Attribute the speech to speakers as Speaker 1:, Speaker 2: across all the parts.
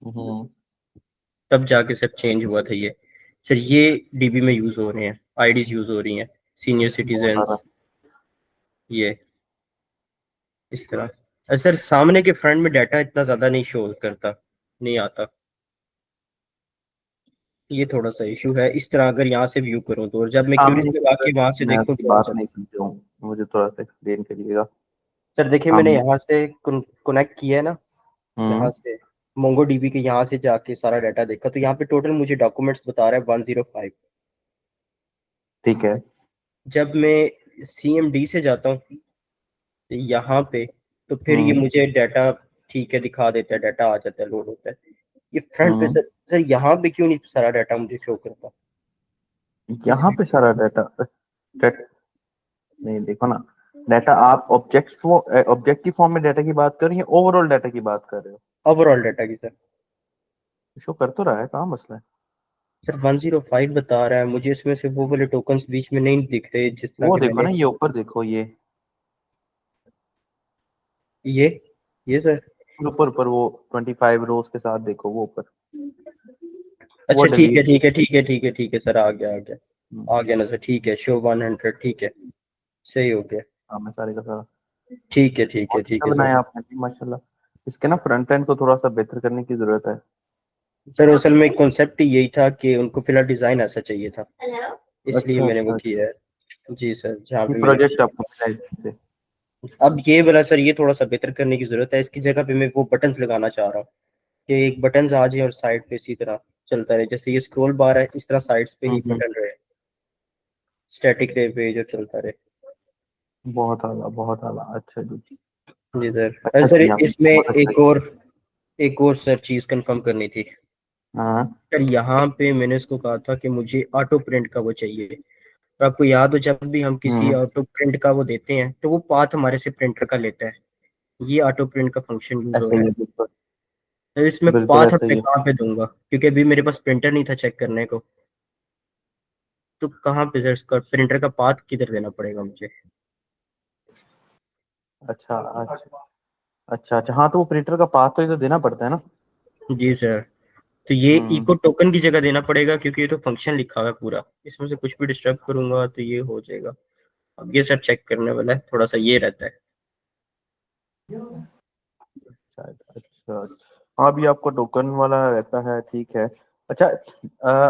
Speaker 1: हम्म।
Speaker 2: तब जाके sir change हुआ था ये। सर ये डीबी में यूज हो रहे हैं, आईडीज यूज हो रही हैं, सीनियर
Speaker 1: बहुत सारा।
Speaker 2: सिटीजन्स, ये इस तरह। सर सामने के फ्रंट में डाटा इतना ज्यादा नहीं शो करता, नहीं आता। ये थोड़ा सा इशू है। इस तरह अगर यहाँ से व्यू करूँ तो, और जब मैं
Speaker 1: सामने
Speaker 2: क्यूरीज लगा के वहां से
Speaker 1: मैं
Speaker 2: देखूँ
Speaker 1: आपकी
Speaker 2: तो आ
Speaker 1: बात
Speaker 2: जाता।
Speaker 1: नहीं समझा हूँ, मुझे थोड़ा सा एक्सप्लेन करिएगा।
Speaker 2: सर देखिए मैंने
Speaker 1: सामने।
Speaker 2: यहाँ से कनेक्ट किया है ना, यहाँ
Speaker 1: हम्म।
Speaker 2: से मोंगो डीबी के यहाँ से जाके सारा डाटा देखा, तो यहाँ पे टोटल मुझे डॉक्यूमेंट्स बता रहा है 105।
Speaker 1: ठीक है।
Speaker 2: जब मैं सीएमडी से जाता हूँ यहाँ पे, तो फिर ये
Speaker 1: हम्म।
Speaker 2: मुझे डाटा ठीक है दिखा देता है, डाटा आ जाता है, लोड होता है। ये फ्रंट पे
Speaker 1: हम्म।
Speaker 2: सर, सर यहाँ पे क्यों नहीं सारा डाटा मुझे शो करता इस
Speaker 1: यहाँ पे
Speaker 2: वीडियो
Speaker 1: सारा डाटा, नहीं देखो ना, डाटा आप ऑब्जेक्टिव फॉर्म में डाटा की बात कर रही हैं, ओवरऑल डाटा की बात कर रहे हो?
Speaker 2: में ओवरऑल डाटा की सर?
Speaker 1: शो कर तो रहा है, कहाँ मसला है?
Speaker 2: सर 105 बता रहा है मुझे, इसमें से वो वाले टोकन्स बीच में नहीं दिख रहे जिस तरह
Speaker 1: वो
Speaker 2: के
Speaker 1: देखो
Speaker 2: मैंने।
Speaker 1: ना, ये ऊपर देखो,
Speaker 2: ये ये सर।
Speaker 1: ऊपर ऊपर वो 25 रोज के साथ देखो, वो ऊपर, वो
Speaker 2: अच्छा ठीक है
Speaker 1: डिलीट।
Speaker 2: ठीक है ठीक है ठीक है ठीक है सर, आ गया आ गया आ गया ना सर, ठीक है, शो 100, ठीक है, सही हो गया।
Speaker 1: हाँ, मैं सारे का सारा।
Speaker 2: ठीक है ठीक है
Speaker 1: बहुत
Speaker 2: ठीक
Speaker 1: अच्छा
Speaker 2: है सर।
Speaker 1: बनाया आपने भी, माशाल्लाह। इसके ना फ्रंट एंड को थोड़ा सा बेहतर करने की जरूरत है।
Speaker 2: सर असल में कॉन्सेप्ट ही यही था कि उनको फिलहाल डिजाइन ऐसा चाहिए था, इसलिए
Speaker 1: अच्छा
Speaker 2: मैंने वो
Speaker 1: अच्छा अच्छा।
Speaker 2: किया है। जी सर, जहाँ
Speaker 1: ये
Speaker 2: पे मैंने
Speaker 1: प्रोजेक्ट
Speaker 2: किया
Speaker 1: आपको मिला है इससे?
Speaker 2: है। अब ये वाला सर, ये थोड़ा सा बेहतर करने की जरूरत है, इसकी जगह पे मैं वो बटन्स लगाना चाह रहा हूँ कि एक बटन आ जाए और साइड पे इसी तरह चलता रहे, जैसे ये स्क्रॉल बार है इस तरह साइड्स पे ही
Speaker 1: हम्म।
Speaker 2: बटन रहे, स्टैटिक रहे पे जो चलता रहे।
Speaker 1: बहुत आला, अच्छा जी।
Speaker 2: जी सर।
Speaker 1: अच्छा
Speaker 2: सर
Speaker 1: किया आपने,
Speaker 2: इसमें
Speaker 1: बहुत अच्छा
Speaker 2: एक और सर चीज कंफर्म करनी थी।
Speaker 1: किया। हाँ।
Speaker 2: सर यहाँ पे मैंने इसको कहा था कि मुझे ऑटो प्रिंट का वो चाहिए, और आपको याद हो जब भी हम किसी
Speaker 1: हम्म।
Speaker 2: ऑटो प्रिंट का वो देते हैं तो वो पाथ हमारे से प्रिंटर का लेता है। ये ऑटो प्रिंट का फंक्शन यूज हो
Speaker 1: ऐसा
Speaker 2: रहा
Speaker 1: ही
Speaker 2: है।
Speaker 1: है, बिल्कुल।
Speaker 2: तो इसमें
Speaker 1: बिल्कुल
Speaker 2: पाथ
Speaker 1: ऐसा
Speaker 2: अपने
Speaker 1: ही है।
Speaker 2: कहाँ पे दूंगा, क्योंकि अभी मेरे पास प्रिंटर नहीं था चेक करने को, तो कहाँ पे सर इसका प्रिंटर का पाथ किधर देना पड़ेगा मुझे?
Speaker 1: अच्छा अच्छा अच्छा अच्छा, हाँ तो वो प्रिंटर का पाथ तो इधर देना पड़ता है ना।
Speaker 2: जी सर। तो ये
Speaker 1: हम्म।
Speaker 2: इको टोकन की जगह देना पड़ेगा, क्योंकि ये तो फंक्शन लिखा हुआ है पूरा, इसमें से कुछ भी डिस्टर्ब करूंगा तो ये हो जाएगा। अब ये सर चेक करने वाला है, थोड़ा सा ये रहता है।
Speaker 1: शायद, अच्छा। हाँ, अभी आपको टोकन वाला रहता है, ठीक है। अच्छा,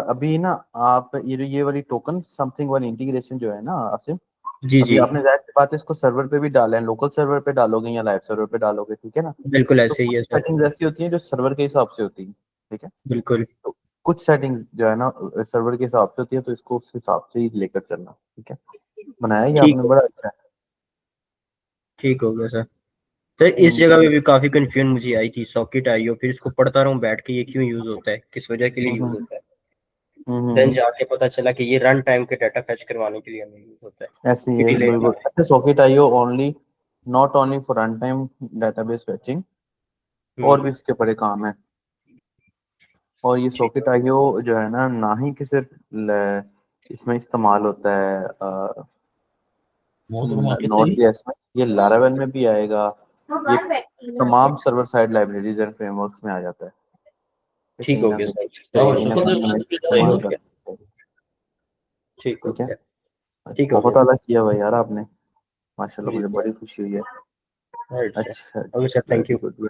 Speaker 1: अभी ना, आप ये वाली टोकन समथिंग वाली इंटीग्रेशन जो है ना आसिम,
Speaker 2: जी
Speaker 1: अभी
Speaker 2: जी,
Speaker 1: आपने जाहिर सी बात है इसको सर्वर पे भी डाला है, लोकल सर्वर पे डालोगे या लाइव सर्वर पे डालोगे, ठीक है ना?
Speaker 2: बिल्कुल
Speaker 1: तो
Speaker 2: ऐसे ही
Speaker 1: कुछ
Speaker 2: है सर।
Speaker 1: सेटिंग्स ऐसी होती हैं जो सर्वर के हिसाब से होती हैं, ठीक है।
Speaker 2: बिल्कुल।
Speaker 1: तो कुछ सेटिंग जो है ना सर्वर के हिसाब से होती है, तो इसको उस हिसाब से ही लेकर चलना, ठीक है। बनाया ये
Speaker 2: ठीक
Speaker 1: आपने,
Speaker 2: हो
Speaker 1: बड़ा अच्छा है।
Speaker 2: ठीक हो गया सर। तो इस
Speaker 1: हम्म।
Speaker 2: जगह पे भी काफी कंफ्यूजन मुझे आई थी, सॉकेट आई हो, फिर इसको पढ़ता रहूं बैठ के, ये क्यों यूज होता है, किस वजह के लिए यूज
Speaker 1: हम्म।
Speaker 2: होता है।
Speaker 1: हम्म।
Speaker 2: देन जाके पता चला कि ये रन टाइम के डाटा फैच करवाने के लिए हमें यूज होता है,
Speaker 1: ऐसे ही
Speaker 2: कि
Speaker 1: है,
Speaker 2: डिले ना
Speaker 1: बिल्कुल।
Speaker 2: आए।
Speaker 1: अच्छा, socket IO only, not only for run time database fetching, और भी
Speaker 2: हम्म।
Speaker 1: इसके बड़े काम है। और ये
Speaker 2: ठीक
Speaker 1: सॉकेट
Speaker 2: है।
Speaker 1: आईओ जो है ना ही कि सिर्फ इसमें इस्तेमाल होता है नोड जेएस में, ये लारावेल में भी आएगा। ये तमाम server side libraries and frameworks में आ जाता है। ये
Speaker 2: ठीक
Speaker 1: कहीं
Speaker 2: हो
Speaker 1: ना
Speaker 2: गया
Speaker 1: कहीं,
Speaker 2: सर,
Speaker 1: कहीं ना कहीं हमें
Speaker 2: सही हो
Speaker 1: इस्तेमाल
Speaker 2: गया।
Speaker 1: करना है।
Speaker 2: ठीक हो
Speaker 1: ठीक है।
Speaker 2: गया। ठीक हो गया
Speaker 1: बहुत आला
Speaker 2: सर।
Speaker 1: किया भाई यार आपने, माशाल्लाह,
Speaker 2: जी
Speaker 1: मुझे
Speaker 2: सर।
Speaker 1: बड़ी खुशी हुई है।
Speaker 2: Right sir.
Speaker 1: अच्छा
Speaker 2: ओके
Speaker 1: जी,
Speaker 2: sir, thank
Speaker 1: very
Speaker 2: you.
Speaker 1: Good,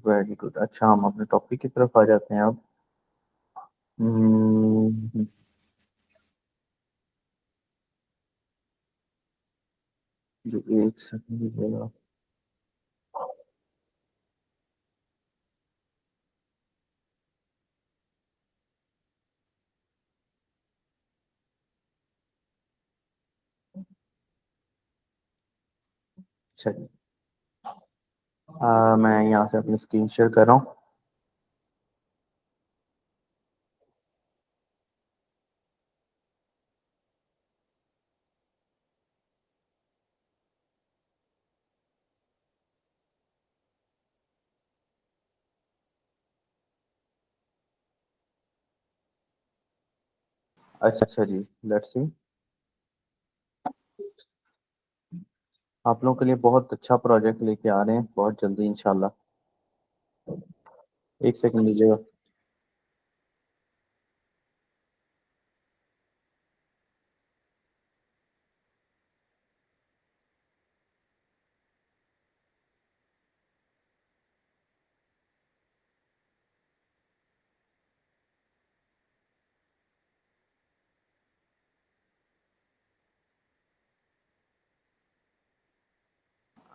Speaker 1: very good. अच्छा, हम अपने टॉपिक की तरफ आ जाते हैं अब। हम्म, जो एक सेकंड दीजिएगा। अच्छा जी, मैं यहाँ से अपनी स्क्रीन शेयर कर रहा हूँ। अच्छा अच्छा जी, लेट्स सी। आप लोगों के लिए बहुत अच्छा प्रोजेक्ट लेके आ रहे हैं बहुत जल्दी इंशाल्लाह। एक सेकंड दीजिएगा।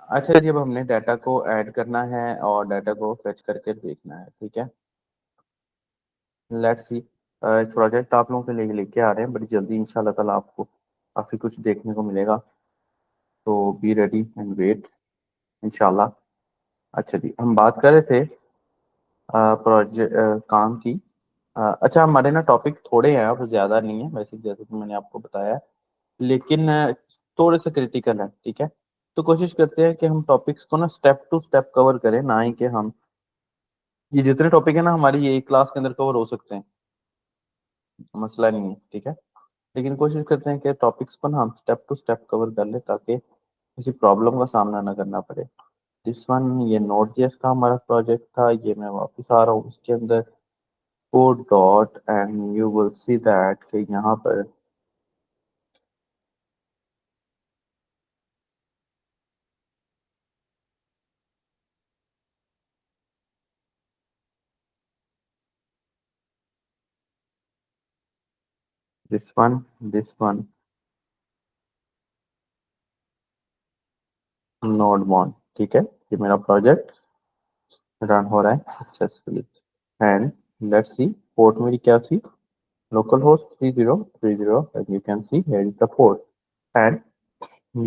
Speaker 1: अच्छा जी, अब हमने डाटा को ऐड करना है और डाटा को फेच करके देखना है, ठीक है। लेट्स सी, एक प्रोजेक्ट आप लोगों के लिए लेके आ रहे हैं बड़ी जल्दी, इंशाल्लाह ताला आपको काफी कुछ देखने को मिलेगा, तो बी रेडी एंड वेट इंशाल्लाह। अच्छा जी, हम बात कर रहे थे प्रोजेक्ट काम की। अच्छा, हमारे ना टॉपिक थोड़े हैं, अब ज्यादा नहीं है वैसे, जैसे कि मैंने आपको बताया है, लेकिन थोड़े से क्रिटिकल है, ठीक है। तो कोशिश करते हैं कि हम टॉपिक्स को ना स्टेप टू स्टेप कवर करें, ना ही कि हम ये जितने टॉपिक है ना हमारी ये एक क्लास के अंदर कवर हो सकते हैं, मसला नहीं है, ठीक है। लेकिन कोशिश करते हैं कि टॉपिक्स को ना हम स्टेप टू स्टेप कवर कर ले, ताकि किसी प्रॉब्लम का सामना ना करना पड़े। दिस वन, ये नोड जेएस का हमारा प्रोजेक्ट था, ये मैं वापस आ रहा हूँ इसके अंदर, code dot, and you will see that कि यहाँ पर this one, this one, node one, ठीक है। ये मेरा प्रोजेक्ट रन हो रहा है successfully, and let's see port मेरी क्या सी, local host 3030, and you can see here is the port. And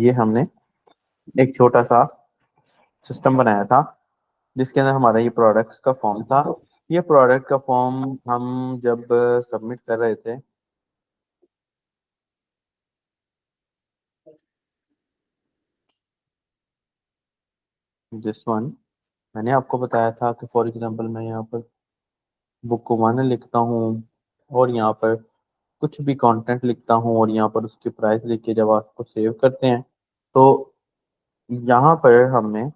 Speaker 1: ये हमने एक छोटा सा सिस्टम बनाया था जिसके अंदर हमारा ये प्रोडक्ट्स का फॉर्म था। ये प्रोडक्ट का फॉर्म हम जब सबमिट कर रहे थे, जिस वन मैंने आपको बताया था कि फॉर एग्जांपल मैं यहाँ पर बुक को वन लिखता हूँ, और यहाँ पर कुछ भी कंटेंट लिखता हूँ, और यहाँ पर उसकी प्राइस लिख के जब आपको सेव करते हैं, तो यहाँ पर हमने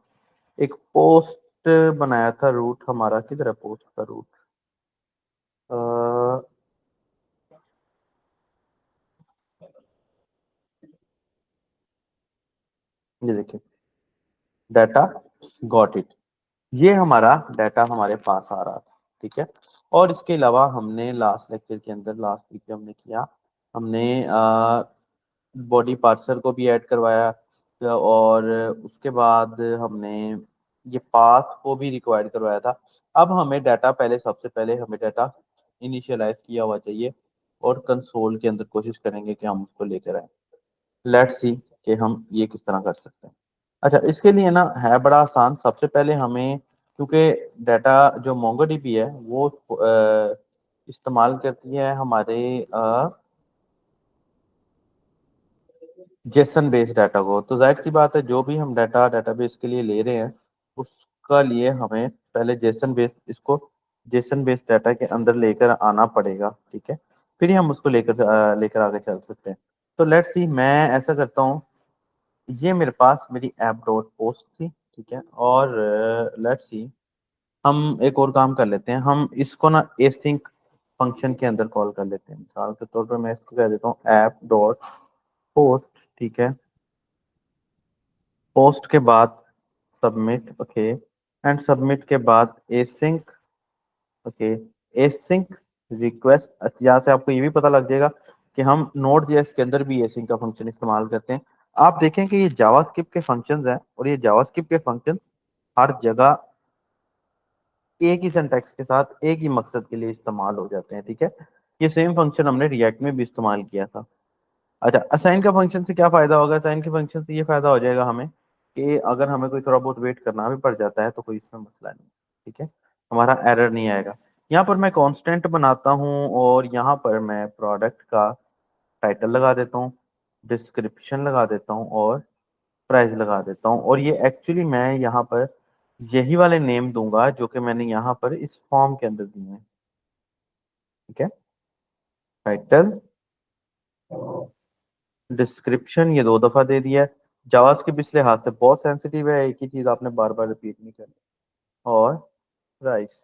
Speaker 1: एक पोस्ट बनाया था। रूट हमारा किधर है, पोस्ट का रूट, ये देखिए, डाटा गॉट इट, ये हमारा डाटा हमारे पास आ रहा था, ठीक है। और इसके अलावा हमने लास्ट लेक्चर के अंदर, लास्ट वीक में हमने किया, हमने बॉडी पार्सर को भी ऐड करवाया, और उसके बाद हमने ये पाथ को भी रिक्वायर्ड करवाया था। अब हमें डाटा, पहले सबसे पहले हमें डाटा इनिशियलाइज किया हुआ चाहिए, और कंसोल के अंदर कोशिश करेंगे कि हम उसको लेकर आए। लेट्स सी कि हम ये किस तरह कर सकते हैं। अच्छा, इसके लिए ना है बड़ा आसान। सबसे पहले हमें, क्योंकि डाटा जो मोंगोडीबी है वो इस्तेमाल करती है हमारे जेसन बेस्ड डाटा को, तो जाहिर सी बात है जो भी हम डाटा डाटाबेस के लिए ले रहे हैं उसका लिए हमें पहले जेसन बेस्ड डाटा के अंदर लेकर आना पड़ेगा, ठीक है। फिर ही हम उसको लेकर आगे चल सकते हैं। तो लेट्स सी, मैं ऐसा करता हूँ, ये मेरे पास मेरी ऐप डॉट पोस्ट थी, ठीक है। और लेट्स सी, हम एक और काम कर लेते हैं, हम इसको ना एसिंक फंक्शन के अंदर कॉल कर लेते हैं। मिसाल के तौर पर मैं इसको कह देता हूँ ऐप डॉट पोस्ट, ठीक है। पोस्ट के बाद सबमिट, ओके, एंड सबमिट के बाद एसिंक, ओके, एसिंक रिक्वेस्ट। यहाँ से आपको ये भी पता लग जाएगा कि हम नोड जेएस के अंदर भी एसिंक का फंक्शन इस्तेमाल करते हैं। आप देखें कि ये जावास्क्रिप्ट के फंक्शंस हैं, और ये जावास्क्रिप्ट के फंक्शन हर जगह एक ही सिंटैक्स के साथ एक ही मकसद के लिए इस्तेमाल हो जाते हैं, ठीक है। ये सेम फंक्शन हमने रिएक्ट में भी इस्तेमाल किया था। अच्छा, असाइन का फंक्शन से क्या फायदा होगा? असाइन के फंक्शन से ये फायदा हो जाएगा हमें कि अगर हमें कोई थोड़ा बहुत वेट करना भी पड़ जाता है तो कोई इसमें मसला नहीं, ठीक है, हमारा एरर नहीं आएगा। यहाँ पर मैं कांस्टेंट बनाता हूँ, और यहाँ पर मैं प्रोडक्ट का टाइटल लगा देता हूँ, डिस्क्रिप्शन लगा देता हूँ, और प्राइस लगा देता हूँ। और ये एक्चुअली मैं यहाँ पर यही वाले नेम दूंगा जो कि मैंने यहाँ पर इस फॉर्म के अंदर दिए हैं, ठीक है। टाइटल, डिस्क्रिप्शन ये दो दफा दे दिया है। जावास्क्रिप्ट पिछले हाथ से बहुत सेंसिटिव है, एक ही चीज आपने बार बार रिपीट नहीं करनी। और प्राइस,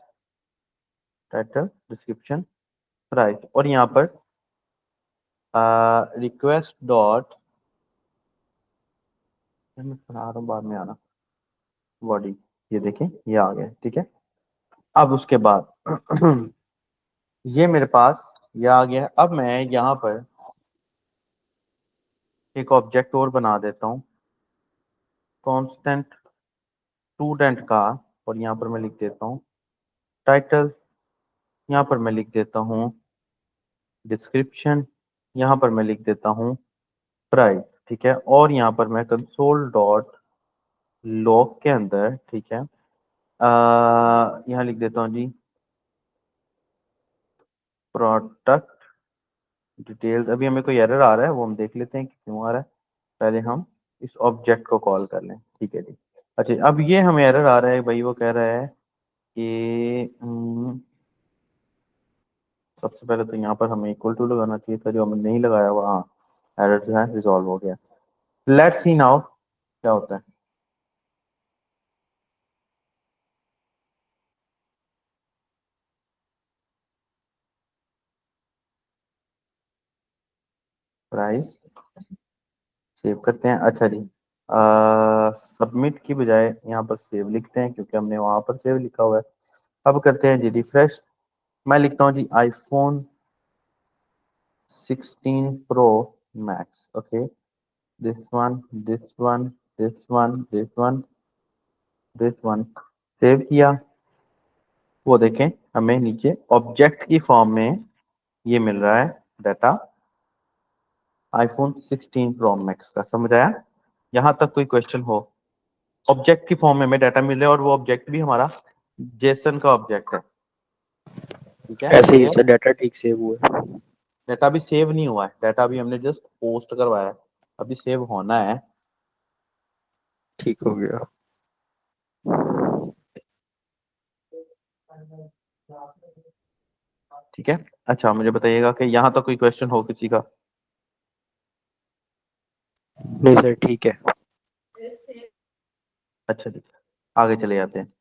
Speaker 1: टाइटल, डिस्क्रिप्शन, प्राइस, और यहाँ पर रिक्वेस्ट डॉट, मैं बना रहा हूँ बाद में आना, बॉडी, ये देखें ये आ गया, ठीक है। अब उसके बाद ये मेरे पास ये आ गया। अब मैं यहाँ पर एक ऑब्जेक्ट और बना देता हूँ, कांस्टेंट स्टूडेंट का, और यहाँ पर मैं लिख देता हूँ टाइटल, यहाँ पर मैं लिख देता हूँ डिस्क्रिप्शन, यहाँ पर मैं लिख देता हूँ प्राइस, ठीक है। और यहाँ पर मैं कंसोल डॉट लॉग के अंदर, ठीक है, यहाँ लिख देता हूँ जी प्रोडक्ट डिटेल्स। अभी हमें कोई एरर आ रहा है, वो हम देख लेते हैं कि क्यों आ रहा है, पहले हम इस ऑब्जेक्ट को कॉल कर लें, ठीक है जी। अच्छा, अब ये हमें एरर आ रहा है भाई, वो कह रहा है कि सबसे पहले तो यहाँ पर हमें इक्वल टू लगाना चाहिए था, जो हमने नहीं लगाया हुआ। हाँ, एरर जो है रिजॉल्व हो गया। लेट्स सी नाउ क्या होता है। प्राइस सेव करते हैं। अच्छा जी, सबमिट की बजाय यहाँ पर सेव लिखते हैं, क्योंकि हमने वहां पर सेव लिखा हुआ है। अब करते हैं जी रिफ्रेश। मैं लिखता हूँ जी iPhone 16 pro max, okay, this one, this one, this one, this one, this one, save किया। वो देखें हमें नीचे ऑब्जेक्ट की फॉर्म में ये मिल रहा है डाटा, आईफोन 16 प्रो मैक्स का। समझ आया? यहां तक कोई क्वेश्चन हो? ऑब्जेक्ट की फॉर्म में हमें डाटा मिल रहा है, और वो ऑब्जेक्ट भी हमारा जेसन का ऑब्जेक्ट है, ठीक है,
Speaker 2: ऐसे ही
Speaker 1: क्लियर?
Speaker 2: सर डाटा ठीक सेव हुआ है।
Speaker 1: डाटा भी सेव नहीं हुआ है, डाटा भी हमने जस्ट पोस्ट करवाया है, अभी सेव होना है।
Speaker 2: ठीक हो गया।
Speaker 1: ठीक है। अच्छा, मुझे बताइएगा कि यहाँ तक कोई क्वेश्चन हो किसी का?
Speaker 2: नहीं सर ठीक है।
Speaker 1: अच्छा जी, आगे चले जाते हैं।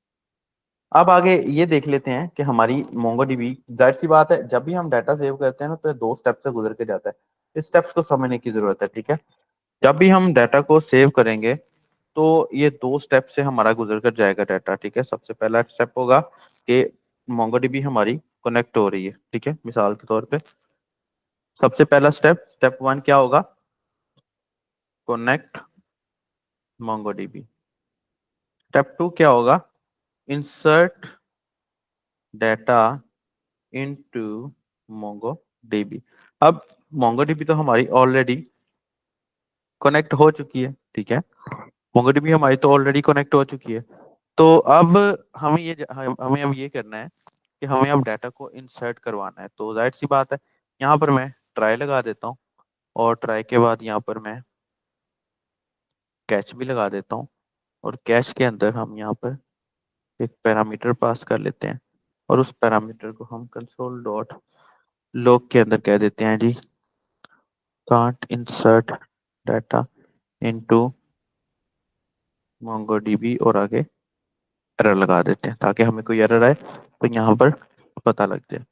Speaker 1: अब आगे ये देख लेते हैं कि हमारी मोंगोडीबी, जाहिर सी बात है जब भी हम डाटा सेव करते हैं ना, तो ये दो स्टेप से गुजर के जाता है। इस स्टेप्स को समझने की जरूरत है, ठीक है। जब भी हम डाटा को सेव करेंगे तो ये दो स्टेप से हमारा गुजर कर जाएगा डाटा, ठीक है। सबसे पहला स्टेप होगा कि मोंगोडीबी हमारी कनेक्ट हो रही है, ठीक है, मिसाल के तौर पे सबसे पहला स्टेप, स्टेप वन क्या होगा? Connect MongoDB. स्टेप टू क्या होगा? Insert data into MongoDB. अब मोंगोडीबी तो हमारी ऑलरेडी कनेक्ट हो चुकी है, ठीक है, मोंगोडीबी हमारी तो ऑलरेडी कनेक्ट हो चुकी है। तो अब हमें अब ये करना है कि हमें अब डाटा को इंसर्ट करवाना है। तो जाहिर सी बात है, यहाँ पर मैं ट्राई लगा देता हूँ, और ट्राई के बाद यहाँ पर मैं कैच भी लगा देता हूँ, और कैच के अंदर हम यहाँ पर एक पैरामीटर पास कर लेते हैं, और उस पैरामीटर को हम कंसोल डॉट लॉग के अंदर कह देते हैं जी can't insert data into MongoDB, और आगे एरर लगा देते हैं, ताकि हमें कोई एरर आए तो यहाँ पर पता लग जाए।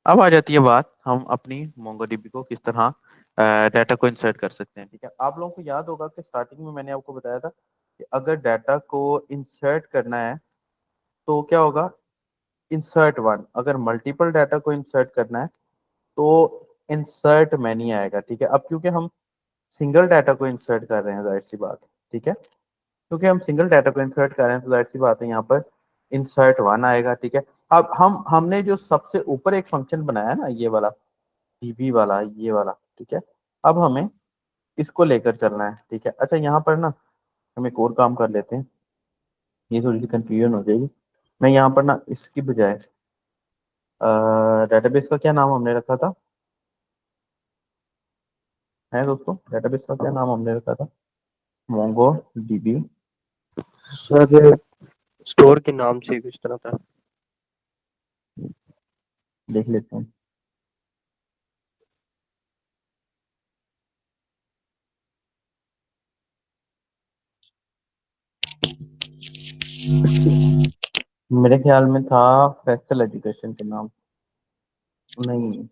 Speaker 1: अब आ जाती है बात, हम अपनी मोंगोडीबी को किस तरह डाटा को इंसर्ट कर सकते हैं, ठीक है। आप लोगों को याद होगा कि स्टार्टिंग में मैंने आपको बताया था कि अगर डाटा को इंसर्ट करना है तो क्या होगा? Insert one. अगर मल्टीपल डाटा को इंसर्ट करना है तो इंसर्ट मैनी आएगा, ठीक है। अब क्योंकि हम सिंगल डाटा को इंसर्ट कर रहे हैं, जाहिर सी बात है, ठीक है, क्योंकि हम सिंगल डाटा को इंसर्ट कर रहे हैं तो जाहिर सी बात है यहाँ पर इंसर्ट वन आएगा, ठीक है। अब हमने जो सबसे ऊपर एक फंक्शन बनाया है ना, ये वाला डीबी वाला, ये वाला, ठीक है, अब हमें इसको लेकर चलना है, ठीक है। अच्छा, यहाँ पर ना हम एक और काम कर लेते हैं, ये थोड़ी सी कंफ्यूजन हो जाएगी। मैं यहाँ पर ना इसकी बजाय डेटाबेस का क्या नाम हमने रखा था, है दोस्तों? डेटाबेस का क्या नाम हमने रखा था? Mongo dB.
Speaker 2: सर स्टोर के नाम से किस तरह था?
Speaker 1: देख लेते हैं। मेरे ख्याल में था फेस्टल एजुकेशन के नाम। नहीं,
Speaker 2: नहीं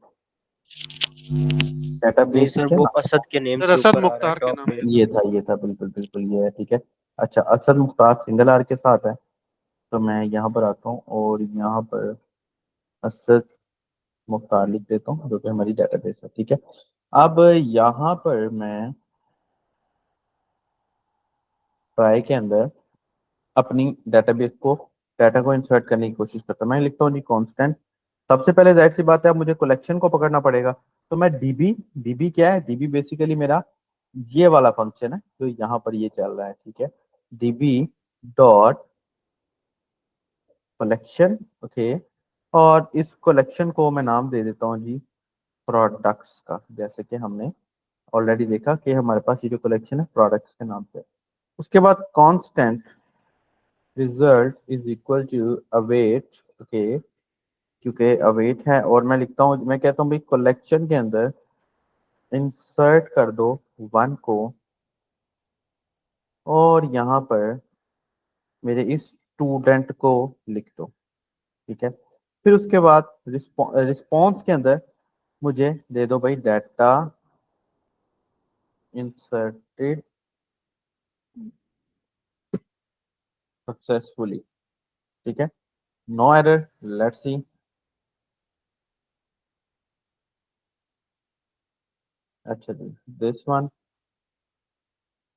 Speaker 1: डेटाबेस
Speaker 2: सर,
Speaker 1: क्या
Speaker 2: वो
Speaker 1: नाम
Speaker 2: असद के नेम
Speaker 3: सर
Speaker 2: से
Speaker 3: असद
Speaker 2: ऊपर आ रहा है
Speaker 3: मुख्तार के
Speaker 2: टॉप
Speaker 3: नाम
Speaker 2: पे।
Speaker 3: से।
Speaker 1: ये था बिल्कुल बिल्कुल ये है, ठीक है। अच्छा, असद मुख्तार सिंगल आर के साथ है। तो मैं यहाँ पर आता हूँ और यहाँ पर असद मुख्तार लिख देता हूँ, जो कि हमारी डेटाबेस है, ठीक है। अब यहाँ पर मैं ट्राई के अंदर अपनी डेटाबेस को डाटा को इंसर्ट करने की कोशिश करता हूँ। मैं लिखता हूँ जी कांस्टेंट। सबसे पहले जाहिर सी बात है, अब मुझे कलेक्शन को पकड़ना पड़ेगा। तो मैं डीबी, डीबी क्या है, डीबी बेसिकली मेरा ये वाला फंक्शन है जो यहाँ पर ये चल रहा है, ठीक है। DB dot collection, okay. और इस कलेक्शन को मैं नाम दे देता हूँ जी प्रोडक्ट्स का, जैसे कि हमने ऑलरेडी देखा कि हमारे पास ये जो कलेक्शन है प्रोडक्ट्स के नाम से। उसके बाद constant result is equal to await, okay. क्योंकि अवेट है और मैं लिखता हूँ, मैं कहता हूँ भाई कलेक्शन के अंदर इंसर्ट कर दो वन को, और यहाँ पर मेरे इस स्टूडेंट को लिख दो, ठीक है। फिर उसके बाद रिस्पॉन्स के अंदर मुझे दे दो भाई डाटा इंसर्टेड सक्सेसफुली, ठीक है। No error, let's see. अच्छा जी, दिस वन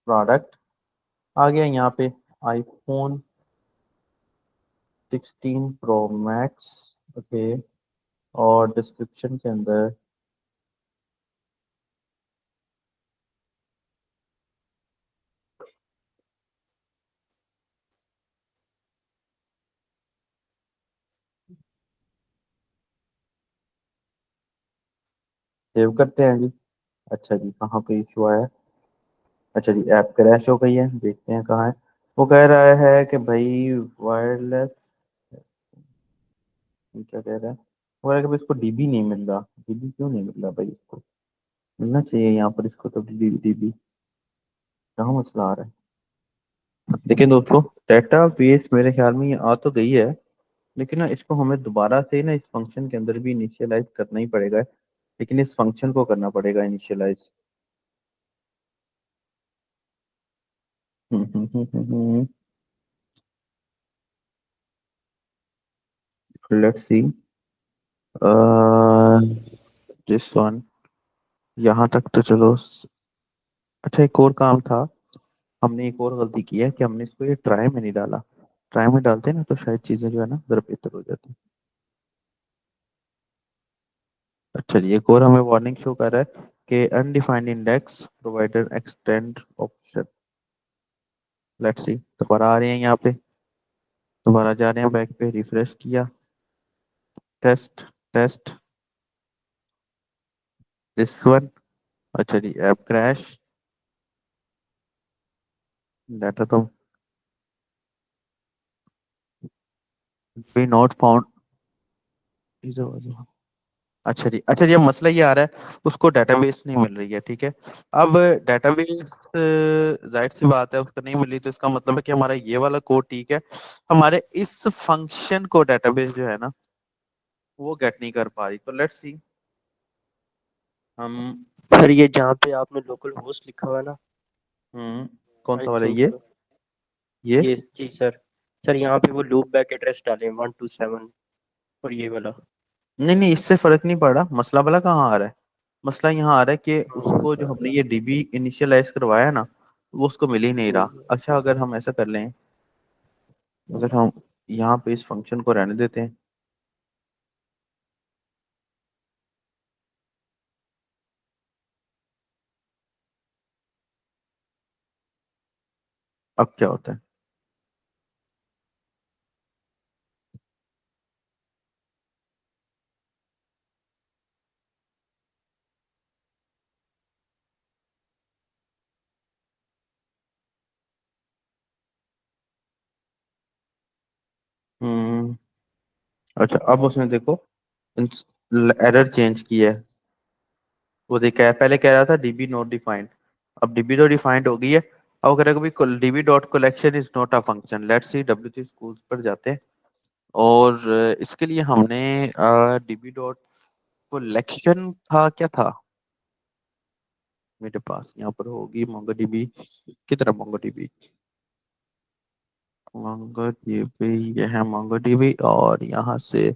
Speaker 1: प्रोडक्ट आ गया यहाँ पे, आईफोन 16 प्रो मैक्स, ओके। और डिस्क्रिप्शन के अंदर सेव करते हैं जी। अच्छा जी, कहाँ पे इशू आया है? अच्छा जी, ऐप क्रैश हो गई है, देखते हैं कहाँ है। वो कह रहा है कि भाई वायरलेस, क्या कह रहा है? वो कह रहा है कि भाई इसको डीबी नहीं मिल रहा। डीबी क्यों नहीं मिल रहा भाई? इसको मिलना चाहिए यहाँ पर, इसको तो डीबी डीबी। कहाँ मसला आ रहा है? देखिए दोस्तों, डाटा बेस मेरे ख्याल में ये आ तो गई है, लेकिन ना इसको हमें दोबारा से ना इस फंक्शन के अंदर भी इनिशियलाइज करना ही पड़ेगा। लेकिन इस फंक्शन को करना पड़ेगा initialise. Let's see this one. यहाँ तक तो चलो अच्छा, एक और काम था। हमने एक और गलती की है कि हमने इसको ये ट्राई में नहीं डाला। ट्राई में डालते ना तो शायद चीजें जो है ना जरा बेहतर हो जाती। अच्छा जी, एक और हमें वार्निंग शो कर रहा है कि undefined index provider extend option. Let's see, दोबारा आ रहे हैं यहाँ पे, दोबारा जा रहे हैं बैक पे, रिफ्रेश किया, टेस्ट टेस्ट दिस वन। अच्छा जी, app crash, data to be not found. अच्छा जी, अब मसला ये आ रहा है उसको डेटाबेस नहीं मिल रही है, ठीक है। अब डेटाबेस जाहिर सी बात है उसको नहीं मिली, तो इसका मतलब है कि हमारा ये वाला कोड ठीक है, हमारे इस फंक्शन को डेटाबेस जो है ना वो गेट नहीं कर पा रही। तो लेट्स सी हम।
Speaker 2: सर ये जहाँ पे आपने लोकल होस्ट लिखा हुआ है ना,
Speaker 1: कौन
Speaker 2: आई
Speaker 1: सा वाला
Speaker 2: थिंक
Speaker 1: ये?
Speaker 2: सो।
Speaker 1: ये
Speaker 2: ये जी सर। सर यहाँ पे वो लूप बैक एड्रेस डालें 127 और ये वाला।
Speaker 1: नहीं नहीं, इससे फर्क नहीं पड़ रहा। मसला भला कहाँ आ रहा है? मसला यहाँ आ रहा है कि उसको जो हमने ये डीबी इनिशियलाइज करवाया ना, वो उसको मिल ही नहीं रहा। अच्छा, अगर हम ऐसा कर लें, अगर हम यहाँ पे इस फंक्शन को रहने देते हैं, अब क्या होता है? हम्म। अच्छा, अब उसने देखो एरर चेंज की है। वो देखा है, पहले कह रहा था डीबी नॉट डिफाइंड, अब डीबी तो डिफाइंड हो गई है। अब कह रहा है कि dB dot collection is not a function. Let's see, W schools पर जाते हैं। और इसके लिए हमने डीबी डॉट कलेक्शन था, क्या था मेरे पास यहाँ पर होगी मोंगो डीबी की तरह, मोंगो डीबी, मोंगो डीबी, ये है मोंगो डीबी, और यहाँ से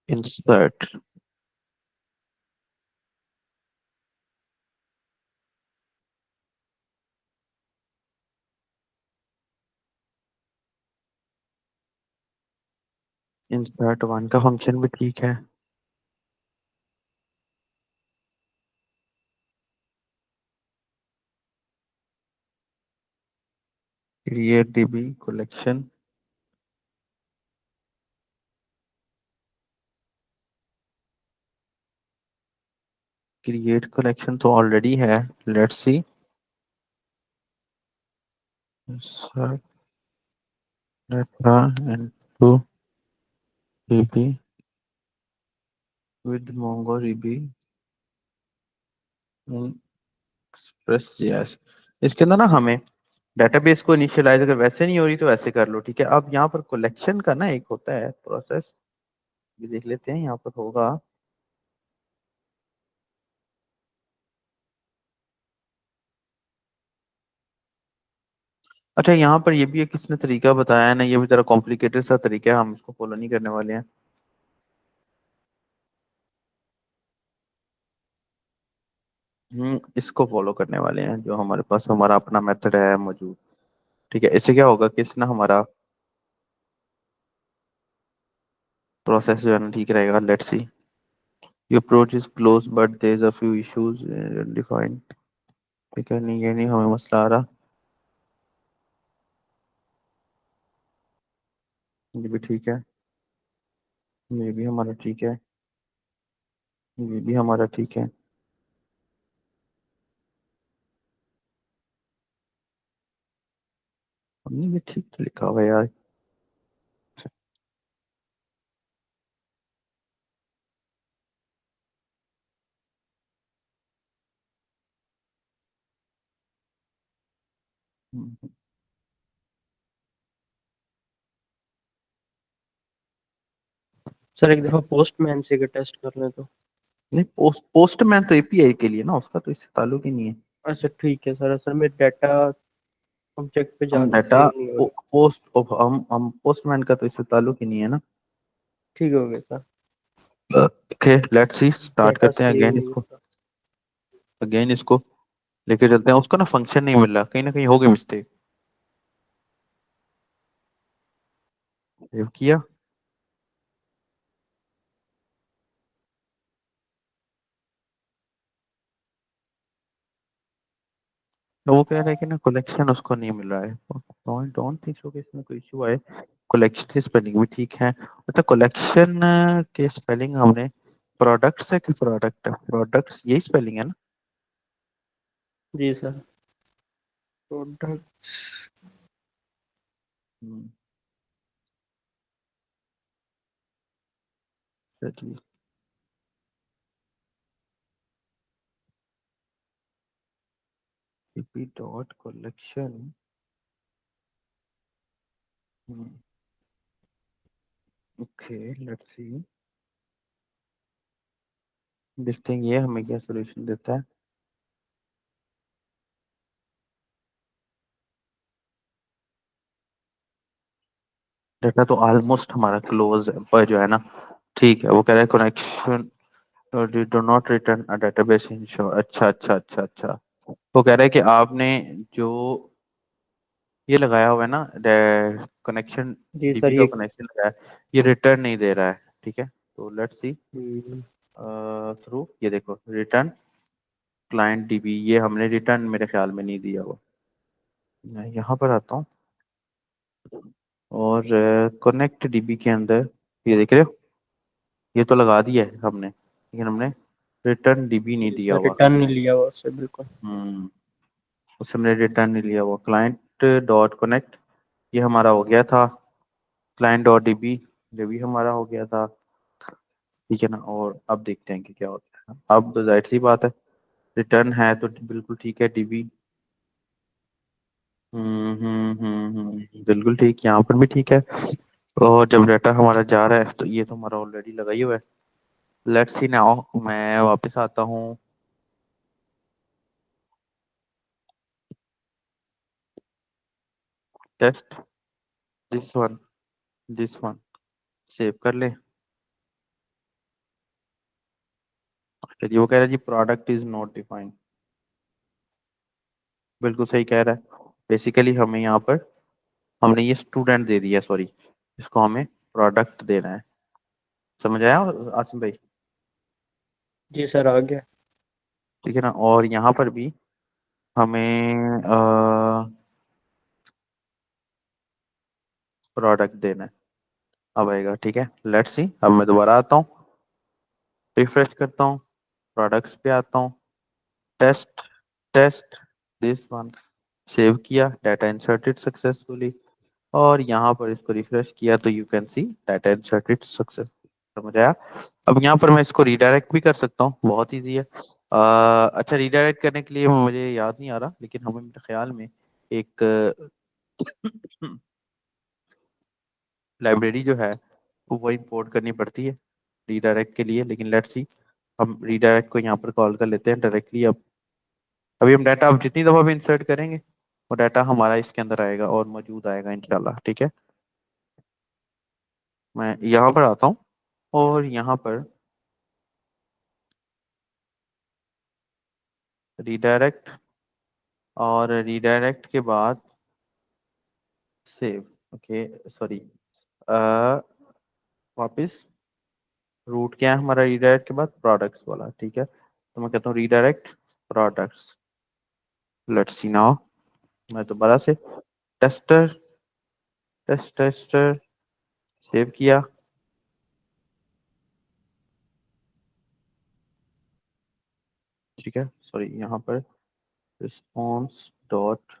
Speaker 1: इंसर्ट, इंसर्ट वन का फंक्शन भी ठीक है। Create dB collection, create collection तो ऑलरेडी है, let's see, insert data into db with MongoDB in Express.js। इसके अंदर ना हमें डेटाबेस को इनिशियलाइज, अगर वैसे नहीं हो रही तो वैसे कर लो, ठीक है। अब यहाँ पर कलेक्शन का ना एक होता है प्रोसेस, ये देख लेते हैं यहाँ पर होगा। अच्छा, यहाँ पर ये भी एक किसने तरीका बताया है ना, ये भी जरा कॉम्प्लिकेटेड सा तरीका है, हम इसको फॉलो नहीं करने वाले हैं। इसको फॉलो करने वाले हैं, जो हमारे पास हमारा अपना मेथड है मौजूद, ठीक है। इससे क्या होगा कि इससे ना हमारा प्रोसेस जो है ना ठीक रहेगा। Let's see, your approach is close but there is a few issues define, ठीक है। नहीं, ये नहीं हमें मसला आ रहा, ये भी ठीक है, ये भी हमारा ठीक है, ये भी हमारा ठीक है। हमने भी ठीक तो लिखा हुआ है यार। हम्म,
Speaker 2: सर एक दफा पोस्टमैन से अगर टेस्ट कर लें तो।
Speaker 1: नहीं, पोस्टमैन तो एपीआई के लिए ना, उसका तो इससे ताल्लुक ही नहीं है।
Speaker 2: अच्छा ठीक है सर, असल में डाटा ऑब्जेक्ट पे
Speaker 1: हम
Speaker 2: जाके
Speaker 1: डाटा
Speaker 2: सेव नहीं हो रहा।
Speaker 1: हम पोस्टमैन का तो इससे ताल्लुक ही नहीं है ना।
Speaker 2: ठीक हो गया sir.
Speaker 1: Okay, let's see, start
Speaker 2: data
Speaker 1: करते हैं
Speaker 2: सेव
Speaker 1: अगेन
Speaker 2: नहीं
Speaker 1: इसको,
Speaker 2: होता।
Speaker 1: अगेन इसको लेके चलते हैं। उसका ना फंक्शन नहीं मिल रहा, कहीं ना कहीं हो गई मिस्टेक। सेव किया, तो वो कह रहा है कि ना कलेक्शन उसको नहीं मिल रहा है। डोंट डोंट थिंक सो कि इसमें कोई इशू है। कलेक्शन की स्पेलिंग भी ठीक है, मतलब कलेक्शन के स्पेलिंग हमने प्रोडक्ट्स है कि प्रोडक्ट है, प्रोडक्ट्स यही स्पेलिंग है ना।
Speaker 2: जी सर। प्रोडक्ट्स।
Speaker 1: हम्म, चलिए, P dot collection. Okay, let's see, देखते हैं ये हमें क्या सोल्यूशन देता है। डाटा तो ऑलमोस्ट हमारा क्लोज पर जो है ना, ठीक है। वो कह रहा है connection do not return a database ensure, अच्छा अच्छा अच्छा अच्छा। वो कह रहा है कि आपने जो ये लगाया हुआ है ना कनेक्शन,
Speaker 2: जी सर
Speaker 1: डीबी का
Speaker 2: ये।
Speaker 1: कनेक्शन लगाया है, ये रिटर्न नहीं दे रहा है, ठीक है। तो लेट्स सी
Speaker 2: हम्म,
Speaker 1: थ्रू, ये देखो रिटर्न क्लाइंट डीबी, ये हमने रिटर्न मेरे ख्याल में नहीं दिया हुआ। मैं यहाँ पर आता हूँ और कनेक्ट डीबी के अंदर, ये देख रहे हो, ये तो लगा दिया है हमने, लेकिन हमने रिटर्न डीबी नहीं
Speaker 2: जी
Speaker 1: दिया
Speaker 2: सर
Speaker 1: हुआ।
Speaker 2: रिटर्न नहीं लिया हुआ उससे बिल्कुल।
Speaker 1: हम्म, उससे हमने रिटर्न नहीं लिया हुआ। क्लाइंट डॉट कनेक्ट, ये हमारा हो गया था। क्लाइंट डॉट डीबी, ये भी हमारा हो गया था, ठीक है ना। और अब देखते हैं कि क्या होता है। अब जाहिर सी बात है, रिटर्न है तो बिल्कुल ठीक है, डीबी बिल्कुल ठीक, यहाँ पर भी ठीक है। और जब डाटा हमारा जा रहा है तो ये तो हमारा ऑलरेडी लगा ही हुआ है। लेट्स सी नाउ, मैं वापस आता हूँ। Test this one, this one, save कर ले। अच्छा जी, वो कह रहा है जी प्रोडक्ट इज नॉट डिफाइंड। बिल्कुल सही कह रहा है। बेसिकली हमें यहाँ पर, हमने ये स्टूडेंट दे दिया, सॉरी, इसको हमें प्रोडक्ट देना है। समझ आया आसिम भाई?
Speaker 2: जी सर, आ गया।
Speaker 1: ठीक है ना। और यहाँ पर भी हमें प्रोडक्ट देना है। अब आएगा, ठीक है। लेट्स सी, अब मैं दोबारा आता हूँ, रिफ्रेश करता हूँ, प्रोडक्ट्स पे आता हूँ, test, test this one, save किया, डाटा इंसर्टेड सक्सेसफुली। और यहाँ पर इसको रिफ्रेश किया तो you can see data inserted successfully. समझ आया? अब यहाँ पर मैं इसको रिडायरेक्ट भी कर सकता हूँ, बहुत इजी है। अच्छा, रिडायरेक्ट करने के लिए मुझे याद नहीं आ रहा, लेकिन हमें मेरे ख्याल में एक लाइब्रेरी जो है वो इंपोर्ट करनी पड़ती है रीडायरेक्ट के लिए। लेकिन लेट्स सी, हम रीडायरेक्ट को यहाँ पर कॉल कर लेते हैं डायरेक्टली। अब अभी हम डाटा, अब जितनी दफा भी इंसर्ट करेंगे वो डाटा हमारा इसके अंदर आएगा और मौजूद आएगा इंशाल्लाह। ठीक है, मैं यहाँ पर आता हूँ और यहाँ पर रीडायरेक्ट, और रीडायरेक्ट के बाद सेव। ओके, सॉरी, वापस रूट क्या है हमारा रीडायरेक्ट के बाद? प्रोडक्ट्स वाला। ठीक है, तो मैं कहता हूँ redirect products. Let's see now, मैं दोबारा से टेस्टर, टेस्टर सेव किया। ठीक है, सॉरी, यहाँ पर रिस्पॉन्स डॉट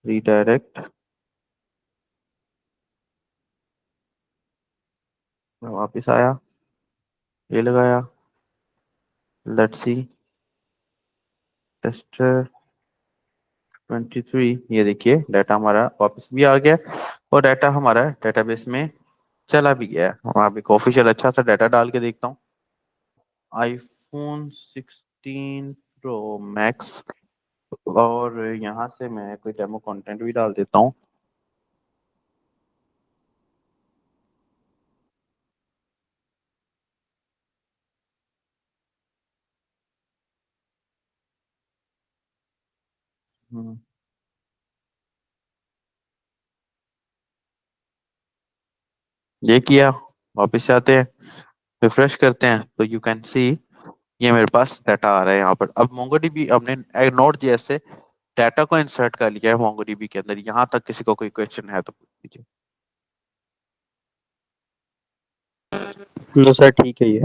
Speaker 1: रीडायरेक्ट, मैं वापस आया, ये लगाया, लेट्स सी, टेस्टर 23, ये देखिए डाटा हमारा वापस भी आ गया और डाटा हमारा डेटाबेस में चला भी गया है। वहाँ पे ऑफिशियल अच्छा सा डाटा डाल के देखता हूँ, आईफोन 16 प्रो मैक्स। और यहाँ से मैं कोई डेमो कंटेंट भी डाल देता हूँ। हम्म, ये किया, वापस आते हैं, रिफ्रेश करते हैं तो यू कैन सी ये मेरे पास डाटा आ रहा है यहाँ पर। अब मोंगोडीबी हमने नोड जैसे डाटा को इंसर्ट कर लिया है मोंगोडीबी के अंदर। यहाँ तक किसी को कोई क्वेश्चन है तो पूछ लीजिए।
Speaker 2: नो सर, ठीक है ये।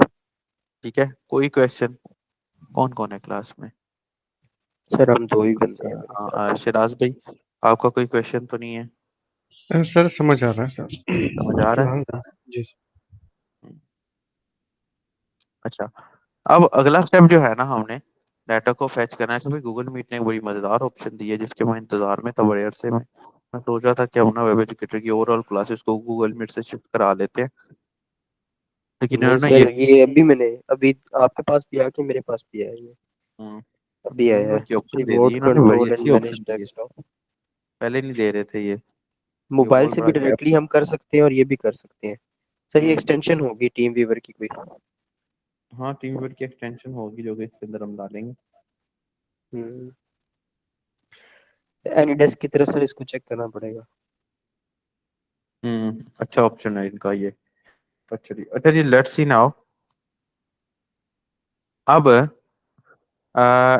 Speaker 1: ठीक है, कोई क्वेश्चन? कौन कौन है क्लास में?
Speaker 2: सर हम दो ही बंदे हैं
Speaker 1: अच्छा,
Speaker 2: मेरे
Speaker 1: हाँ,
Speaker 2: साथ।
Speaker 1: शिराज भाई, आपका कोई क्वेश्चन तो नहीं है?
Speaker 3: सर समझ आ रहा है सर।
Speaker 1: समझ आ रहा है?
Speaker 3: फिलहाल जी सर।
Speaker 1: अच्छा, अब अगला स्टेप जो है ना, हमने डाटा को फेच करना है। तो भाई गूगल मीट ने एक बड़ी मजेदार ऑप्शन दी है जिसके मैं इंतजार में था बड़े अरसे में। मैं सोच रहा था कि हम ना वेब एजुकेटर की ओवरऑल क्लासेस को गूगल मीट से शिफ्ट करा लेते हैं, लेकिन
Speaker 2: नहीं
Speaker 1: इन्होंने
Speaker 2: सर,
Speaker 1: ये,
Speaker 2: ये अभी आपके पास भी आके मेरे पास भी आया ये।
Speaker 1: हम्म,
Speaker 2: अभी आया
Speaker 1: बहुत
Speaker 2: है।
Speaker 1: अच्छी ऑप्शन दे दी
Speaker 2: रिमोट
Speaker 1: इन्होंने, बड़ी
Speaker 2: कंट्रोल एंड
Speaker 1: अच्छी
Speaker 2: मैनेज
Speaker 1: ऑप्शन दी है।
Speaker 2: डेस्कटॉप।
Speaker 1: पहले नहीं दे रहे थे ये
Speaker 2: मोबाइल
Speaker 1: बहुत
Speaker 2: से
Speaker 1: बड़ा
Speaker 2: भी
Speaker 1: गैप
Speaker 2: डायरेक्टली
Speaker 1: था।
Speaker 2: हम कर सकते हैं और ये भी कर सकते हैं। सर ये
Speaker 1: हम्म,
Speaker 2: एक्सटेंशन होगी टीम व्यूवर की कोई?
Speaker 1: हाँ, टीम वीवर की एक्सटेंशन होगी जो कि इसके अंदर हम डालेंगे।
Speaker 2: हम्म। एनीडेस्क की तरफ सर इसको चेक करना पड़ेगा।
Speaker 1: अच्छा ऑप्शन है इनका ये। अच्छा जी, अच्छा जी, लेट्स सी नाउ। अब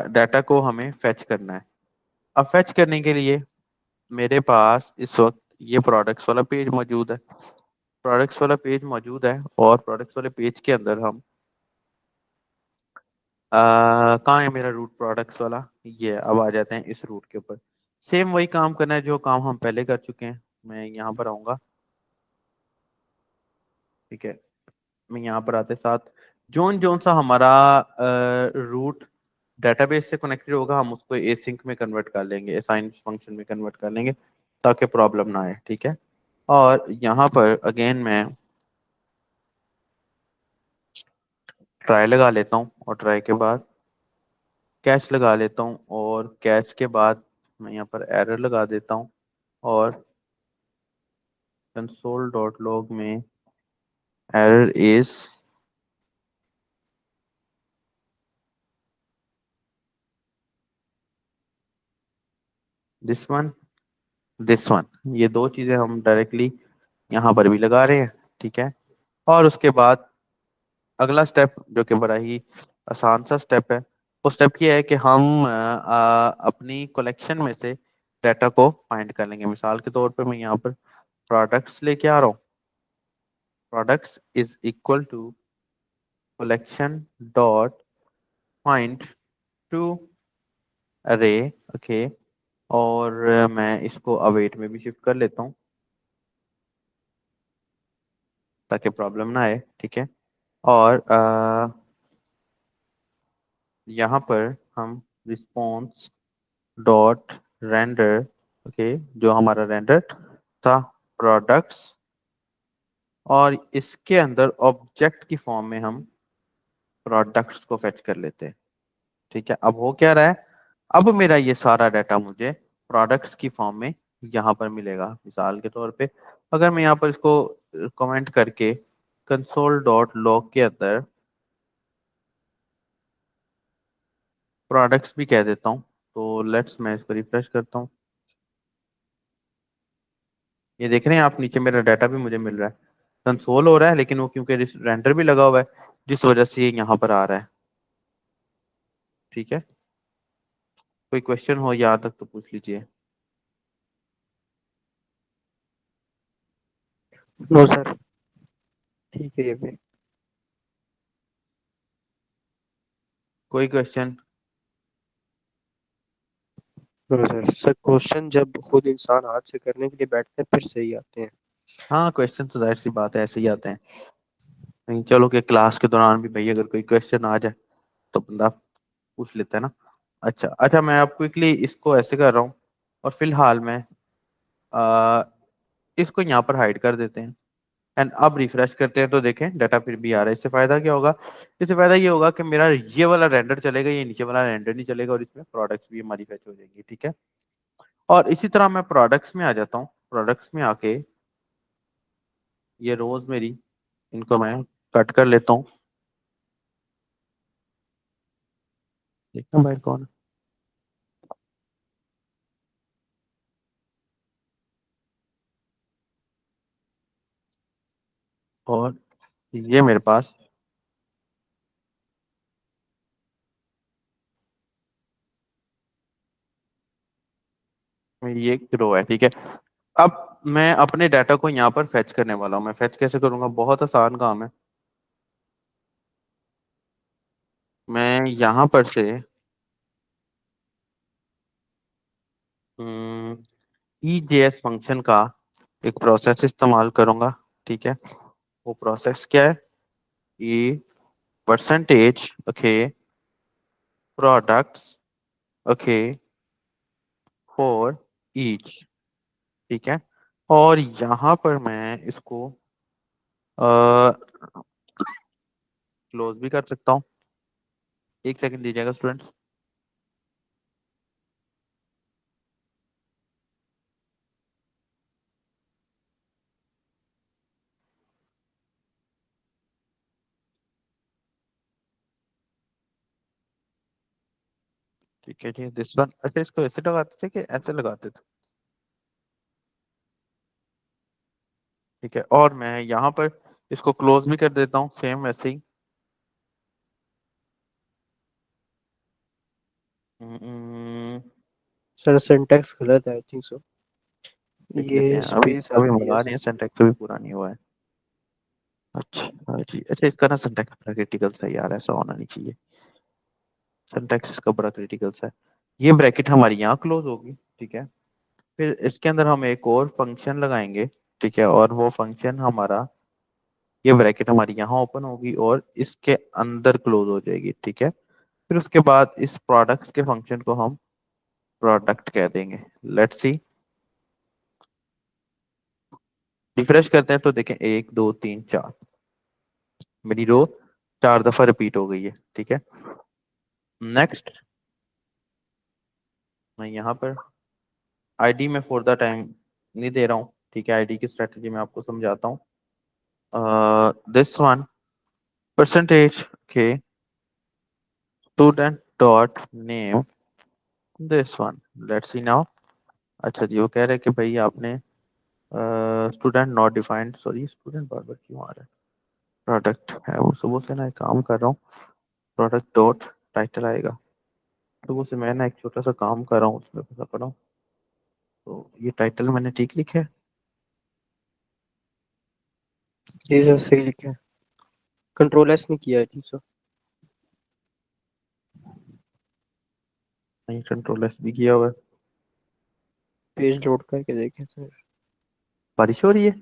Speaker 1: डाटा को हमें फेच करना है। अब फेच करने के लिए मेरे पास इस वक्त ये प्रोडक्ट्स वाला पेज मौजूद है। प्रोडक्ट्स वाला पेज मौजूद है और प्रोडक्ट्स वाले पेज के अंदर हम कहाँ है मेरा रूट प्रोडक्ट्स वाला? ये अब आ जाते हैं इस रूट के ऊपर। सेम वही काम करना है जो काम हम पहले कर चुके हैं। मैं यहाँ पर आऊंगा, ठीक है। मैं यहाँ पर आते साथ जोन जोन सा हमारा रूट डेटाबेस से कनेक्टेड होगा, हम उसको एसिंक में कन्वर्ट कर लेंगे, असाइन फंक्शन में कन्वर्ट कर लेंगे ताकि प्रॉब्लम ना आए, ठीक है। और यहाँ पर अगेन मैं ट्राई लगा लेता हूँ और ट्राई के बाद कैच लगा लेता हूँ और कैच के बाद मैं यहाँ पर एरर लगा देता हूँ और कंसोल डॉट लॉग में एरर इज दिस वन, ये दो चीजें हम डायरेक्टली यहाँ पर भी लगा रहे हैं, ठीक है। और उसके बाद अगला स्टेप जो कि बड़ा ही आसान सा स्टेप है, वो स्टेप ये है कि हम अपनी कलेक्शन में से डाटा को फाइंड कर लेंगे। मिसाल के तौर पे मैं यहाँ पर प्रोडक्ट्स लेके आ रहा हूँ, products is equal to collection dot find to अरे, ओके। और मैं इसको अवेट में भी शिफ्ट कर लेता हूँ ताकि प्रॉब्लम ना आए, ठीक है। और यहाँ पर हम रिस्पॉन्स डॉट रेंडर, ओके, जो हमारा रेंडर था प्रोडक्ट्स, और इसके अंदर ऑब्जेक्ट की फॉर्म में हम प्रोडक्ट्स को फेच कर लेते हैं, ठीक है। अब हो क्या रहा है, अब मेरा ये सारा डाटा मुझे प्रोडक्ट्स की फॉर्म में यहाँ पर मिलेगा। मिसाल के तौर पे अगर मैं यहाँ पर इसको कमेंट करके कंसोल डॉट लॉग के अंदर प्रोडक्ट्स भी कह देता हूँ, तो लेट्स मैं इसको रिफ्रेश करता हूँ। ये देख रहे हैं आप, नीचे मेरा डाटा भी मुझे मिल रहा है, कंसोल हो रहा है, लेकिन वो क्योंकि रेंडर भी लगा हुआ है जिस वजह से ये यहाँ पर आ रहा है, ठीक है। कोई क्वेश्चन हो यहाँ तक तो पूछ लीजिए।
Speaker 2: नो सर, ठीक है ये भी।
Speaker 1: कोई question?
Speaker 2: No sir, sir question जब खुद इंसान हाथ से करने के लिए बैठते हैं फिर सही आते हैं।
Speaker 1: हाँ, क्वेश्चन तो जाहिर सी बात है ऐसे ही आते हैं। नहीं, चलो कि क्लास के दौरान भी भाई अगर कोई क्वेश्चन आ जाए तो बंदा पूछ लेता है ना। अच्छा अच्छा, मैं आप क्विकली इसको ऐसे कर रहा हूँ और फिलहाल मैं आ, इसको यहाँ पर हाइड कर देते हैं एंड अब रिफ्रेश करते हैं तो देखें डाटा फिर भी आ रहा है। इससे फायदा क्या होगा, इससे फायदा ये होगा कि मेरा ये वाला रेंडर चलेगा, ये नीचे वाला रेंडर नहीं चलेगा और इसमें प्रोडक्ट्स भी हमारी फेच हो जाएंगी, ठीक है। और इसी तरह मैं प्रोडक्ट्स में आ जाता हूँ, प्रोडक्ट्स में आके ये रोज मेरी, इनको मैं कट कर लेता हूँ। देखना भाई कौन है? और ये मेरे पास मेरी एक रो है, ठीक है। अब मैं अपने डाटा को यहाँ पर फेच करने वाला हूँ। मैं फेच कैसे करूंगा, बहुत आसान काम है। मैं यहाँ पर से ई जे एस फंक्शन का एक प्रोसेस इस्तेमाल करूंगा, ठीक है। वो प्रोसेस क्या है, E percentage, okay, products, okay, for each, ठीक है। और यहाँ पर मैं इसको क्लोज भी कर सकता हूँ। एक सेकंड दीजिएगा स्टूडेंट्स। ठीक है जी, दिस वन। अच्छा, इसको ऐसे लगाते थे कि ऐसे लगाते थे? ठीक है, और मैं यहाँ पर इसको क्लोज भी कर देता हूँ सेम वैसे ही। हम्म,
Speaker 2: सर सिंटैक्स गलत है आई थिंक सो।
Speaker 1: देख लेते
Speaker 2: ये
Speaker 1: हैं, अभी
Speaker 2: स्पेस
Speaker 1: अभी हम
Speaker 2: आती है।
Speaker 1: लगा रहे हैं, सिंटैक्स भी पूरा नहीं हुआ है। अच्छा, हाँ जी, अच्छा, इसका ना सिंटैक्स बड़ा क्रिटिकल सा है यार, ऐसा होना नहीं चाहिए। सिंटैक्स इसका बड़ा क्रिटिकल सा है। ये ब्रैकेट हमारी यहाँ क्लोज होगी, ठीक है। फिर इसके अंदर हम एक और फंक्शन लगाएंगे, ठीक है, और वो फंक्शन हमारा, ये ब्रैकेट हमारी यहाँ ओपन होगी और इसके अंदर क्लोज हो जाएगी, ठीक है। फिर उसके बाद इस प्रोडक्ट्स के फंक्शन को हम प्रोडक्ट कह देंगे। लेट्स सी, रिफ्रेश करते हैं तो देखें 1 2 3 4 मेरी रो 4 दफा रिपीट हो गई है। ठीक है, नेक्स्ट मैं यहाँ पर आईडी में फॉर द टाइम नहीं दे रहा हूँ। ठीक है, आईडी की स्ट्रेटजी मैं आपको समझाता हूँ। दिस वन परसेंटेज के student dot name this one, let's see now. अच्छा जी, वो कह रहे हैं कि भाई आपने student not defined, sorry student बार बार क्यों आ रहा है, प्रोडक्ट है वो सुबह से ना एक काम कर रहा हूँ। प्रोडक्ट डॉट टाइटल आएगा, सुबह से मैं ना एक छोटा सा काम कर रहा हूँ उसमें फंसा पड़ा हूँ। तो ये टाइटल मैंने ठीक लिखा है?
Speaker 2: जी सर सही लिखा है, कंट्रोल एस नहीं किया है जी सर।
Speaker 1: नहीं, कंट्रोल एस भी किया हुआ है।
Speaker 2: पेज लोड करके देखें सर।
Speaker 1: बारिश हो रही है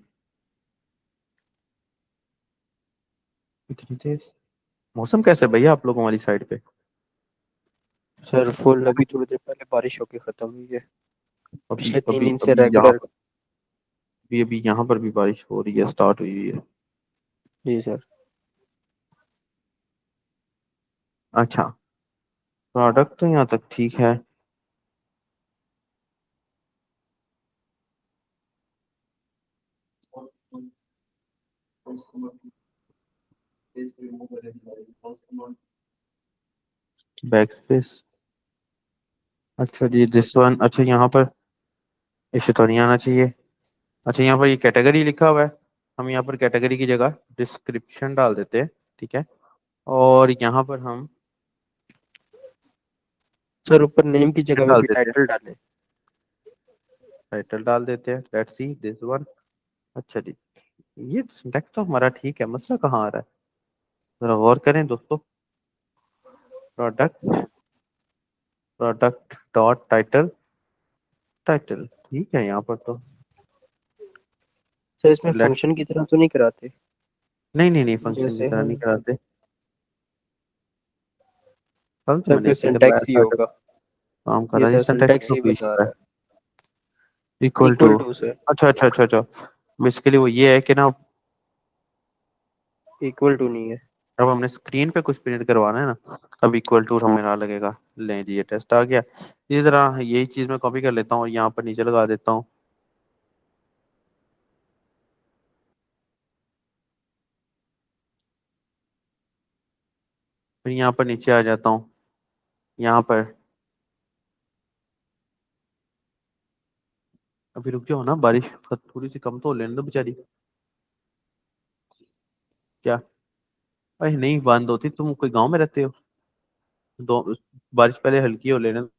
Speaker 1: इतनी तेज? मौसम कैसा है भैया आप लोगों वाली साइड पे?
Speaker 2: सर फुल अभी थोड़ी देर पहले बारिश होके खत्म हुई है,
Speaker 1: अभी
Speaker 2: पिछले 3 दिन से
Speaker 1: अभी यहाँ
Speaker 2: रेगुलर।
Speaker 1: पर अभी यहाँ पर भी बारिश हो रही है, स्टार्ट हुई हुई है।
Speaker 2: जी सर।
Speaker 1: अच्छा, प्रोडक्ट तो यहाँ तक ठीक है। बैक स्पेस, अच्छा जी दिस वन, अच्छा यहाँ पर इसे तो नहीं आना चाहिए। अच्छा, यहाँ पर ये कैटेगरी लिखा हुआ है, हम यहाँ पर कैटेगरी की जगह डिस्क्रिप्शन डाल देते हैं। ठीक है, और यहाँ पर हम
Speaker 2: सर ऊपर नेम की जगह पे
Speaker 1: डाल
Speaker 2: भी
Speaker 1: देते हैं,
Speaker 2: टाइटल डालें।
Speaker 1: टाइटल डाल देते हैं। Let's see this one. अच्छा जी, ये सिंटैक्स तो हमारा ठीक है, मसला कहाँ आ रहा है जरा गौर करें दोस्तों। Product product dot title, title ठीक है यहाँ पर तो।
Speaker 2: सर इसमें
Speaker 1: लेट्स,
Speaker 2: फंक्शन की तरह तो नहीं कराते?
Speaker 1: नहीं नहीं नहीं, फंक्शन की
Speaker 2: जैसे
Speaker 1: तरह नहीं
Speaker 2: हम,
Speaker 1: कराते। कल तो
Speaker 2: सर
Speaker 1: मैंने
Speaker 2: फिर
Speaker 1: ऐसे करवाया
Speaker 2: सिंटैक्स ही
Speaker 1: था जब
Speaker 2: होगा।
Speaker 1: काम कर
Speaker 2: ये
Speaker 1: रहा है।
Speaker 2: सर
Speaker 1: सिंटैक्स
Speaker 2: सिंटैक्स
Speaker 1: तो
Speaker 2: ही
Speaker 1: कोई
Speaker 2: बता
Speaker 1: इशू
Speaker 2: रहा
Speaker 1: है,
Speaker 2: है।
Speaker 1: Equal to.
Speaker 2: Equal to sir.
Speaker 1: अच्छा अच्छा अच्छा अच्छा, बेसिकली वो ये है कि ना,
Speaker 2: इक्वल टू नहीं है।
Speaker 1: अब हमने स्क्रीन पे कुछ प्रिंट करवाना है ना, तब इक्वल टू हमें ना लगेगा। लें जी, ये टेस्ट आ गया। इसी तरह यही चीज मैं कॉपी कर लेता हूँ और यहाँ पर नीचे लगा देता हूँ। फिर यहाँ पर नीचे आ जाता हूँ, यहाँ पर अभी रुक जाओ ना, बारिश थोड़ी सी कम तो हो लेने दो बेचारी। क्या? अरे नहीं बंद होती, तुम कोई गांव में रहते हो? दो, बारिश पहले हल्की हो लेने दो।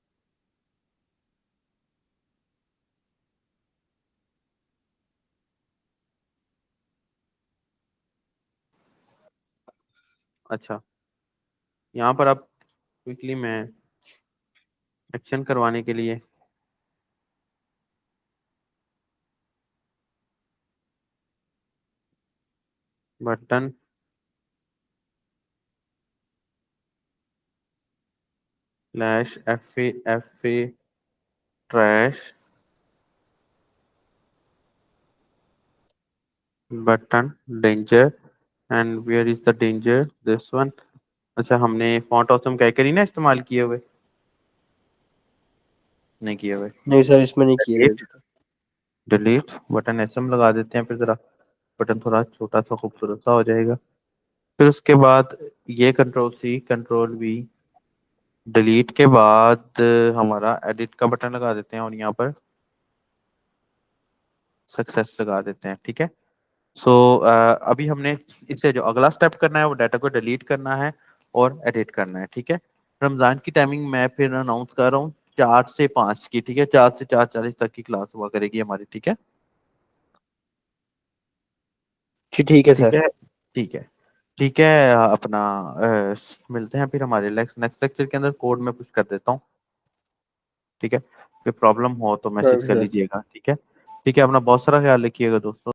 Speaker 1: अच्छा, यहाँ पर आप क्विकली मैं एक्शन करवाने के लिए button slash F A trash button danger, and where is the danger this one. अच्छा, हमने फॉन्ट ऑसम कैकरी ना इस्तेमाल किए हुए? नहीं किए हुए।
Speaker 2: नहीं सर इसमें नहीं किए हुए
Speaker 1: डिलीट,
Speaker 2: अभी तक।
Speaker 1: डिलीट बटन एसएम लगा देते हैं, फिर जरा बटन थोड़ा छोटा सा खूबसूरत सा हो जाएगा। फिर उसके बाद ये control C control V, delete के बाद हमारा एडिट का बटन लगा देते हैं और यहाँ पर सक्सेस लगा देते हैं। ठीक है, सो अभी हमने इससे जो अगला स्टेप करना है वो डाटा को डिलीट करना है और एडिट करना है। ठीक है, रमजान की टाइमिंग मैं फिर अनाउंस कर रहा हूँ 4 से 5 की। ठीक है, 4 से 4:40 तक की क्लास हुआ करेगी हमारी। ठीक है,
Speaker 2: जी ठीक है
Speaker 1: ठीक
Speaker 2: सर।
Speaker 1: है, ठीक है, ठीक है। अपना मिलते हैं फिर हमारे नेक्स्ट लेक्चर के अंदर। कोड में पुश कर देता हूँ। ठीक है, फिर प्रॉब्लम हो तो मैसेज कर
Speaker 2: सर
Speaker 1: लीजिएगा। ठीक है, ठीक है, अपना बहुत सारा ख्याल रखिएगा दोस्तों।